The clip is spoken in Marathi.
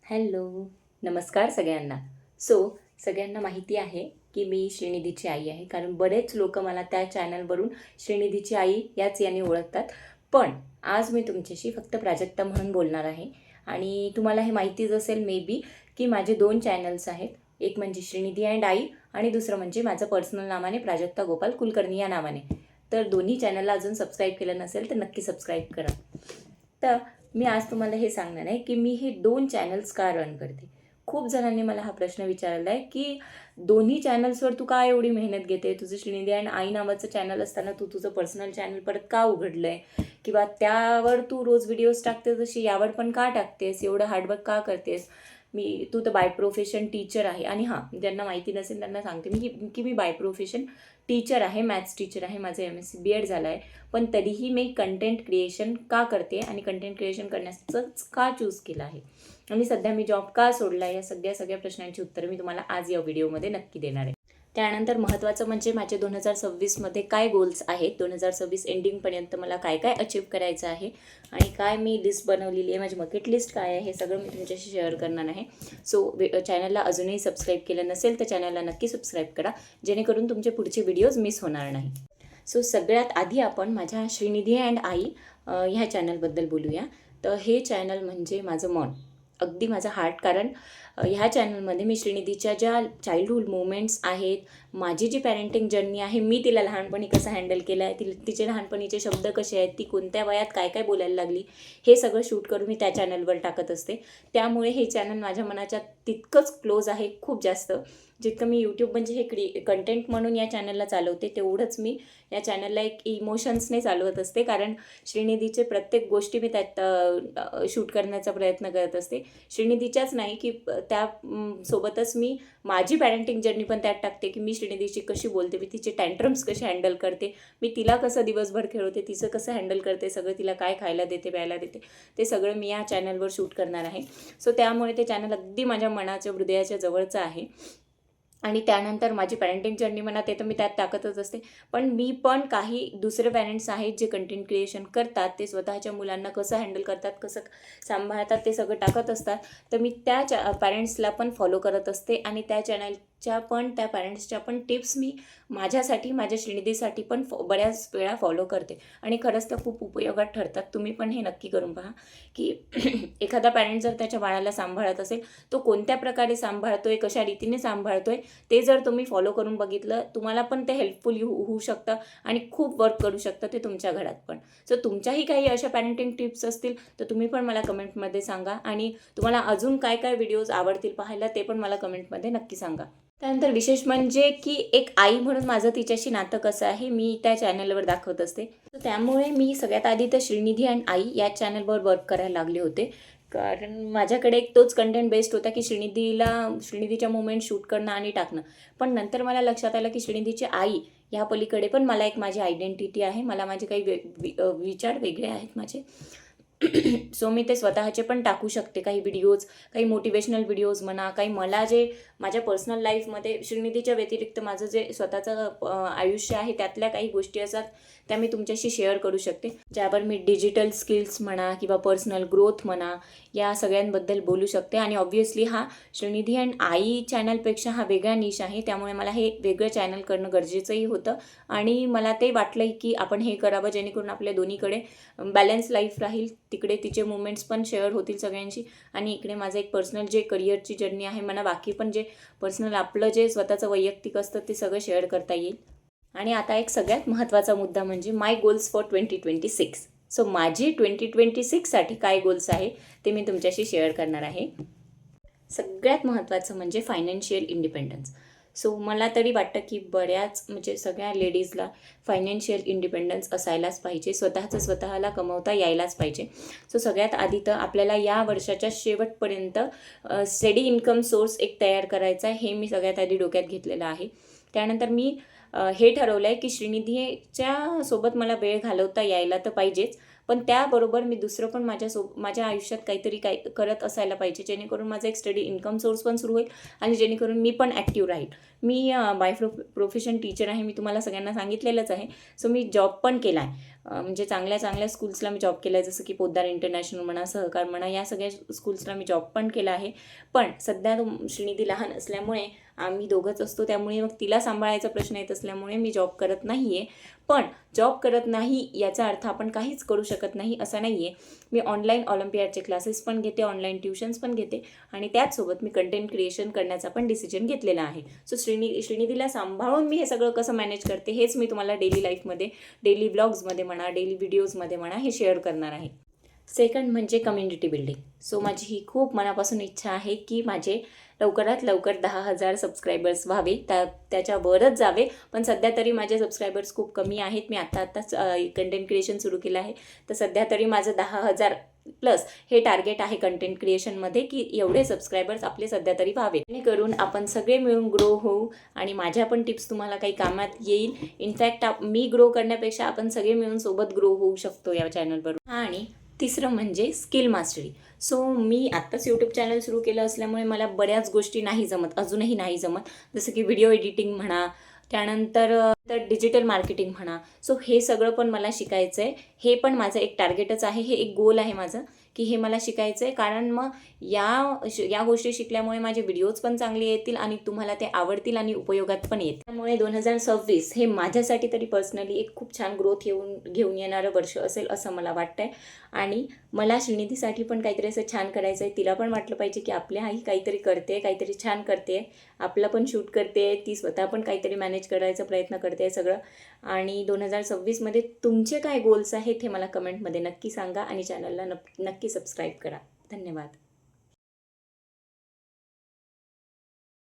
हॅलो, नमस्कार सगळ्यांना. सगळ्यांना माहिती आहे की मी श्रीनिधीची आई आहे, कारण बरेच लोक मला त्या चॅनलवरून श्रीनिधीची आई याच याने ओळखतात. पण आज मी तुमच्याशी फक्त प्राजक्ता म्हणून बोलणार आहे. आणि तुम्हाला हे माहितीच असेल मे बी की माझे 2 चॅनल्स आहेत. एक म्हणजे श्रीनिधी अँड आई आणि दुसरं म्हणजे माझं पर्सनल नावाने प्राजक्ता गोपाल कुलकर्णी या नावाने. तर दोन्ही चॅनलला अजून सबस्क्राईब केलं नसेल तर नक्की सबस्क्राईब करा. तर मी आज तुम्हाला हे सांगणार आहे की मी हे 2 चॅनल्स का रन करते. खूप जणांनी मला हा प्रश्न विचारला आहे की दोन्ही चॅनल्सवर तू का एवढी मेहनत घेते? तुझं श्रीनिधी अँड आई नावाचं चॅनल असताना तू तुझं पर्सनल चॅनल परत का उघडलं आहे? किंवा त्यावर तू रोज व्हिडिओज टाकते तशी यावर पण का टाकतेस? एवढं हार्डवर्क का करतेस? तू तर बाय प्रोफेशन टीचर आहे. आणि हां, ज्यांना माहिती नसेल त्यांना सांगते मी बाय प्रोफेशन टीचर आहे, मॅथ्स टीचर आहे. माझं MSc BEd झालं आहे. पण तरीही मी कंटेंट क्रिएशन का करते आणि कंटेंट क्रिएशन करण्याचंच का चूज केलं आहे आणि सध्या मी जॉब का सोडला, या सगळ्या प्रश्नांची उत्तरं मी तुम्हाला आज या व्हिडिओमध्ये नक्की देणार आहे. त्यानंतर महत्त्वाचं म्हणजे माझे 2026मध्ये काय गोल्स आहेत, 2026 एंडिंगपर्यंत मला काय काय अचीव करायचं आहे आणि काय मी लिस्ट बनवलेली आहे, माझी बकेट लिस्ट काय आहे, हे सगळं मी तुमच्याशी शेअर करणार आहे. चॅनलला अजूनही सबस्क्राईब केलं नसेल तर चॅनलला नक्की सबस्क्राईब करा, जेणेकरून तुमचे पुढचे व्हिडिओज मिस होणार नाही. सगळ्यात आधी आपण माझ्या श्रीनिधी अँड आई ह्या चॅनलबद्दल बोलूया. तर हे चॅनल म्हणजे माझं मन, अगदी माझं हार्ट. कारण ह्या चॅनलमध्ये मी श्रीनिधीच्या ज्या चाइल्डहूड मुवमेंट्स आहेत, माझी जी पॅरेंटिंग जर्नी आहे, मी तिला लहानपणी कसं हँडल केलं आहे, तिचे लहानपणीचे शब्द कसे आहेत, ती कोणत्या वयात काय काय बोलायला लागली, हे सगळं शूट करून मी त्या चॅनलवर टाकत असते. त्यामुळे हे चॅनल माझ्या मनाच्या तितकंच क्लोज आहे, खूप जास्त. जितकं मी यूट्यूब म्हणजे हे कंटेंट म्हणून या चॅनलला चालवते, तेवढंच मी या चॅनलला एक इमोशन्सने चालवत असते. कारण श्रीनिधीचे प्रत्येक गोष्टी मी त्यात शूट करण्याचा प्रयत्न करत असते. श्रीनिधीच्याच नाही की त्या सोबतच मी माझी पॅरेंटिंग जर्नी पण त्यात टाकते की मी श्रीनिधीची कशी बोलते, मी तिचे टँट्रम्स कसे हँडल करते, मी तिला कसं दिवसभर खेळवते, तिचं कसं हँडल करते, सगळं तिला काय खायला देते, प्यायला देते, ते सगळं मी या चॅनलवर शूट करणार आहे. त्यामुळे ते चॅनल अगदी माझ्या मनाच्या हृदयाच्या जवळचं आहे. आणि त्यानंतर माझी पॅरेंटिंग जर्नी म्हणा, ते तर मी त्यात टाकतच असते. पण मी पण काही दुसरे पॅरेंट्स आहेत जे कंटेंट क्रिएशन करतात, ते स्वतःच्या मुलांना कसं हँडल करतात, कसं सांभाळतात, ते सगळं टाकत असतात. तर मी त्या पॅरेंट्सला पण फॉलो करत असते आणि त्या त्या पॅरेंट्सच्या पण टिप्स मी माझ्यासाठी, माझ्या श्रीनिधीसाठी पण बऱ्याच वेळा फॉलो करते आणि खरंच त्या खूप उपयोगात ठरतात. तुम्ही पण हे नक्की करून पहा की एखादा पॅरेंट जर त्याच्या बाळाला सांभाळत असेल, तो कोणत्या प्रकारे सांभाळतोय, कशा रीतीने सांभाळतोय, ते जर तुम्ही फॉलो करून बघितलं, तुम्हाला पण ते हेल्पफुल होऊ शकतं आणि खूप वर्क करू शकतं ते तुमच्या घरात पण. तुमच्याही काही अशा पॅरेंटिंग टिप्स असतील तर तुम्ही पण मला कमेंटमध्ये सांगा आणि तुम्हाला अजून काय काय व्हिडिओज आवडतील पाहायला, ते पण मला कमेंटमध्ये नक्की सांगा. त्यानंतर विशेष म्हणजे की एक आई म्हणून माझं तिच्याशी नातं कसं आहे, मी त्या चॅनलवर दाखवत असते. त्यामुळे मी सगळ्यात आधी तर श्रीनिधी अँड आई या चॅनलवर वर्क करायला लागले होते. कारण माझ्याकडे एक तोच कंटेंट बेस्ड होता की श्रीनिधीच्या मुवमेंट शूट करणं आणि टाकणं. पण नंतर मला लक्षात आलं की श्रीनिधीची आई ह्या पलीकडे पण मला एक माझी आयडेंटिटी आहे, मला माझे काही विचार वेगळे आहेत माझे. मी ते स्वतःचे पण टाकू शकते, काही व्हिडिओज, काही मोटिवेशनल व्हिडिओज म्हणा, काही मला जे माझ्या पर्सनल लाईफमध्ये श्रीनिधीच्या व्यतिरिक्त माझं जे स्वतःचं आयुष्य आहे, त्यातल्या काही गोष्टी असतात त्या मी तुमच्याशी शेअर करू शकते, ज्यावर मी डिजिटल स्किल्स म्हणा किंवा पर्सनल ग्रोथ म्हणा, या सगळ्यांबद्दल बोलू शकते. आणि ऑब्व्हियसली हा श्रीनिधी अँड आई चॅनलपेक्षा हा वेगळा निश आहे, त्यामुळे मला हे वेगळं चॅनल करणं गरजेचंही होतं. आणि मला ते वाटलं की आपण हे करावं, जेणेकरून आपल्या दोन्हीकडे बॅलन्स लाईफ राहील. तिकडे तिचे मुवमेंट्स पण शेअर होतील सगळ्यांशी आणि इकडे माझं एक पर्सनल जे करिअरची जर्नी आहे, मला बाकी पण जे पर्सनल आपलं जे स्वतःचं वैयक्तिक असतं ते सगळं शेअर करता येईल. आणि आता एक सगळ्यात महत्त्वाचा मुद्दा म्हणजे माय गोल्स फॉर 2026. माझी 2026साठी काय गोल्स आहे ते मी तुमच्याशी शेअर करणार आहे. सगळ्यात महत्त्वाचं म्हणजे फायनान्शियल इंडिपेंडन्स. मला तरी वाटतं की बऱ्याच म्हणजे सगळ्या लेडीजला फायनान्शियल इंडिपेंडन्स असायलाच पाहिजे, स्वतःला कमवता यायलाच पाहिजे. सगळ्यात आधी तर आपल्याला या वर्षाच्या शेवटपर्यंत स्टेडी इन्कम सोर्स एक तयार करायचा आहे, हे मी सगळ्यात आधी डोक्यात घेतलेलं आहे. त्यानंतर मी हे ठरवलं आहे की श्रीनिधीच्या सोबत मला वेळ घालवता यायला तर पाहिजेच, पण त्याबरोबर मी दुसरं पण माझ्या आयुष्यात काहीतरी करत असायला पाहिजे, जेणेकरून माझा एक स्टडी इन्कम सोर्स पण सुरू होईल आणि जेणेकरून मी पण ॲक्टिव्ह राहील. मी बाय प्रोफेशन टीचर आहे, मी तुम्हाला सगळ्यांना सांगितलेलंच आहे. मी जॉब पण केला आहे. म्हणजे चांगल्या चांगल्या स्कूल्सला मी जॉब केला आहे, जसं की पोद्दार इंटरनॅशनल म्हणा, सहकार म्हणा, या सगळ्या स्कूल्सला मी जॉब पण केला आहे. पण सध्या श्रीनिधी लहान असल्यामुळे आम्ही दोघंच असतो, त्यामुळे मग तिला सांभाळायचा प्रश्न येत असल्यामुळे मी जॉब करत नाही आहे. पण जॉब करत नाही याचा अर्थ आपण काहीच करू शकत नाही असं नाही आहे. मी ऑनलाईन ऑलिम्पियाडचे क्लासेस पण घेते, ऑनलाईन ट्युशन्स पण घेते आणि त्याचसोबत मी कंटेंट क्रिएशन करण्याचा पण डिसिजन घेतलेला आहे. सो श्रीनिधीला सांभाळून मी हे सगळं कसं मॅनेज करते हेच मी तुम्हाला डेली लाईफमध्ये, डेली व्लॉग्समध्ये म्हणा, डेली व्हिडिओजमध्ये म्हणा, हे शेअर करणार आहे. सेकंड म्हणजे कम्युनिटी बिल्डिंग. सो माझी ही खूप मनापासून इच्छा आहे की माझे लवकरात लवकर 10,000 सबस्क्रायबर्स व्हावे, त्याच्यावरच जावे. पण सध्या तरी माझे सबस्क्रायबर्स खूप कमी आहेत. मी आत्ताच कंटेंट क्रिएशन सुरू केलं आहे, तर सध्या तरी माझं 10,000 प्लस हे टार्गेट आहे कंटेंट क्रिएशनमध्ये, की एवढे सबस्क्रायबर्स आपले सध्या तरी व्हावे, जेणेकरून आपण सगळे मिळून ग्रो होऊ आणि माझ्या पण टिप्स तुम्हाला काही कामात येईल. इनफॅक्ट मी ग्रो करण्यापेक्षा आपण सगळे मिळून सोबत ग्रो होऊ शकतो या चॅनलवरून. आणि तिसरं म्हणजे स्किल मास्टरी. सो मी आत्ताच यूट्यूब चॅनल सुरू केलं असल्यामुळे मला बऱ्याच गोष्टी नाही जमत, अजूनही नाही जमत, जसं की व्हिडिओ एडिटिंग म्हणा, त्यानंतर डिजिटल मार्केटिंग म्हणा. सो हे सगळं पण मला शिकायचं आहे. हे पण माझं एक टार्गेटच आहे, हे एक गोल आहे माझं, की हे मला शिकायचं आहे. कारण मग या गोष्टी शिकल्यामुळे माझे व्हिडिओज पण चांगले येतील आणि तुम्हाला ते आवडतील आणि उपयोगात पण येतील. त्यामुळे 2026 हे माझ्यासाठी तरी पर्सनली एक खूप छान ग्रोथ घेऊन येणारं वर्ष असेल असं मला वाटतं आहे. आणि मला श्रीनिधीसाठी पण काहीतरी असं छान करायचं आहे. तिला पण वाटलं पाहिजे की आपली आई काहीतरी करते, काहीतरी छान करते, आपलं पण शूट करते, ती स्वतः पण काहीतरी मॅनेज करायचा प्रयत्न करते सगळं. आणि 2026मध्ये तुमचे काय गोल्स आहेत हे मला कमेंटमध्ये नक्की सांगा आणि चॅनलला नक्की सबस्क्राईब करा. धन्यवाद.